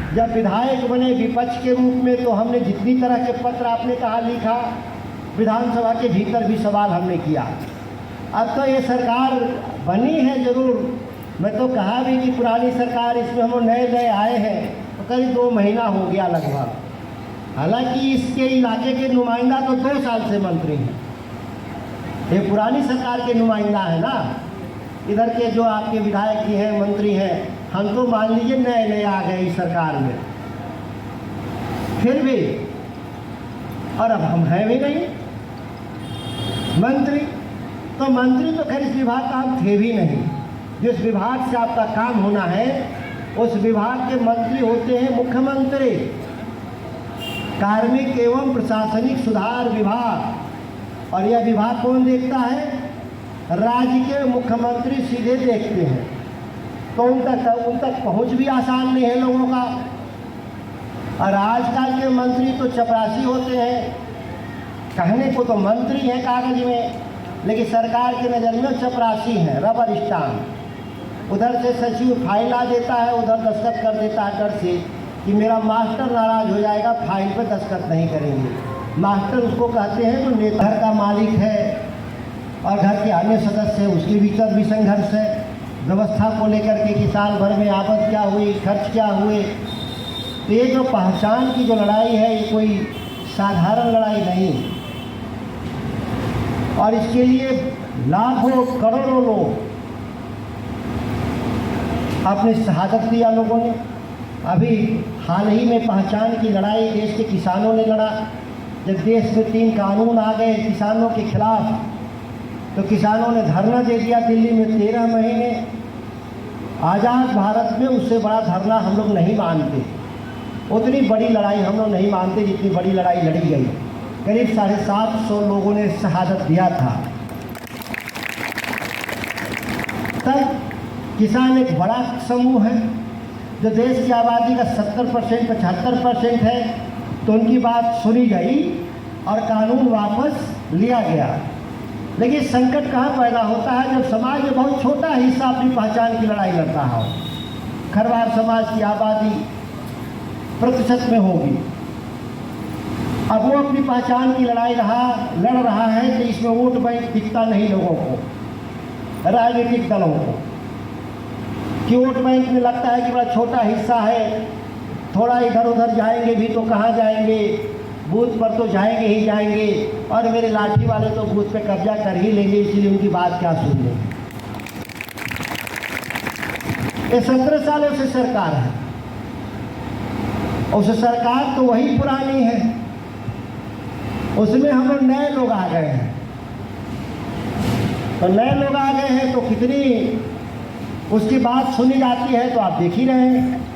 जब विधायक बने विपक्ष के रूप में तो हमने जितनी तरह के पत्र आपने कहा लिखा, विधानसभा के भीतर भी सवाल हमने किया। अब तो ये सरकार बनी है ज़रूर, मैं तो कहा भी कि पुरानी सरकार, इसमें हम नए आए हैं तो करीब 2 महीना हो गया लगभग। हालांकि इसके इलाके के नुमाइंदा तो 2 साल से मंत्री हैं, ये पुरानी सरकार के नुमाइंदा है ना। इधर के जो आपके विधायक भी हैं, मंत्री हैं, हम तो मान लीजिए नए आ गए इस सरकार में, फिर भी, और अब हम हैं भी नहीं मंत्री। तो मंत्री तो खैर इस विभाग का हम थे भी नहीं। जिस विभाग से आपका काम होना है उस विभाग के मंत्री होते हैं मुख्यमंत्री। कार्मिक एवं प्रशासनिक सुधार विभाग, और यह विभाग कौन देखता है? राज्य के मुख्यमंत्री सीधे देखते हैं। तो उन तक पहुंच भी आसान नहीं है लोगों का। और आजकल के मंत्री तो चपरासी होते हैं, कहने को तो मंत्री हैं कागज में, लेकिन सरकार के नज़र में चपरासी हैं, रबर स्टाम्प। उधर से सचिव फाइल ला देता है, उधर दस्तखत कर देता है डर से कि मेरा मास्टर नाराज हो जाएगा, फाइल पर दस्तखत नहीं करेंगे। मास्टर उसको कहते हैं जो नेता का मालिक है और घर के अन्य सदस्य हैं, उसके भीतर भी संघर्ष है। व्यवस्था को लेकर के कि साल भर में आमद क्या हुई, खर्च क्या हुए। तो ये जो पहचान की जो लड़ाई है, ये कोई साधारण लड़ाई नहीं, और इसके लिए लाखों करोड़ों लोग अपनी शहादत दिया लोगों ने। अभी हाल ही में पहचान की लड़ाई देश के किसानों ने लड़ा। जब देश में 3 कानून आ गए किसानों के खिलाफ, तो किसानों ने धरना दे दिया दिल्ली में 13 महीने। आज़ाद भारत में उससे बड़ा धरना हम लोग नहीं मानते, उतनी बड़ी लड़ाई हम लोग नहीं मानते जितनी बड़ी लड़ाई लड़ी गई। करीब 750 लोगों ने शहादत दिया था। तब किसान एक बड़ा समूह है जो देश की आबादी का 70% 75% है, तो उनकी बात सुनी गई और कानून वापस लिया गया। लेकिन संकट कहाँ पैदा होता है? जब समाज में बहुत छोटा हिस्सा अपनी पहचान की लड़ाई लड़ता हो। खरवार समाज की आबादी प्रतिशत में होगी, अब वो अपनी पहचान की लड़ाई लड़ रहा है, तो इसमें वोट बैंक दिखता नहीं लोगों को, राजनीतिक दलों को, कि वोट बैंक में लगता है कि बड़ा छोटा हिस्सा है, थोड़ा इधर उधर जाएंगे भी तो कहाँ जाएंगे, बूथ पर तो जाएंगे ही जाएंगे, और मेरे लाठी वाले तो बूथ पे कब्जा कर ही लेंगे, इसलिए उनकी बात क्या सुनने। ये 17 सालों से सरकार है, उस सरकार तो वही पुरानी है, उसमें हम लोग नए लोग आ गए हैं। तो नए लोग आ गए हैं तो कितनी उसकी बात सुनी जाती है तो आप देख ही रहे हैं।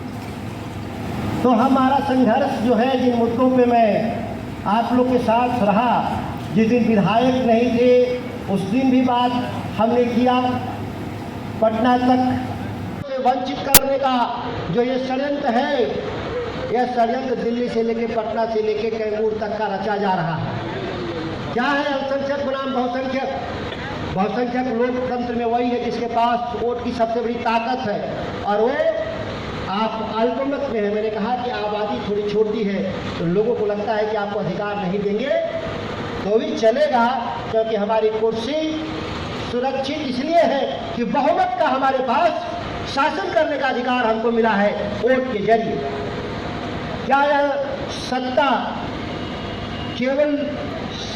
तो हमारा संघर्ष जो है, जिन मुद्दों पे मैं आप लोग के साथ रहा, जिस दिन विधायक नहीं थे उस दिन भी बात हमने किया। पटना तक से वंचित करने का जो ये षड्यंत्र है, यह षड्यंत्र दिल्ली से लेके पटना से लेके कैमूर तक का रचा जा रहा है। क्या है अल्पसंख्यक बनाम बहुसंख्यक? बहुसंख्यक लोकतंत्र में वही है जिसके पास वोट की सबसे बड़ी ताकत है, और वो आप अल्पमत में है। मैंने कहा कि आबादी थोड़ी छोटी है तो लोगों को लगता है कि आपको अधिकार नहीं देंगे तो भी चलेगा, क्योंकि हमारी कुर्सी सुरक्षित इसलिए है कि बहुमत का हमारे पास शासन करने का अधिकार हमको मिला है वोट के जरिए। क्या यह सत्ता केवल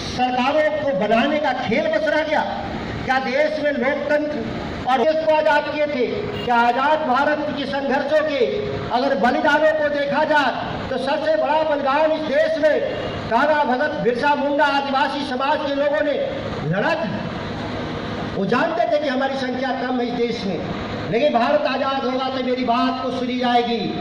सरकारों को बनाने का खेल बस रह गया? क्या देश में लोकतंत्र और देश को आज़ाद किए थे? क्या आज़ाद भारत के संघर्षों के अगर बलिदानों को देखा जाए तो सबसे बड़ा बलिदान इस देश में कान्हा भगत, बिरसा मुंडा, आदिवासी समाज के लोगों ने लड़ा था। वो जानते थे कि हमारी संख्या कम है इस देश में, लेकिन भारत आज़ाद होगा तो मेरी बात को सुनी जाएगी।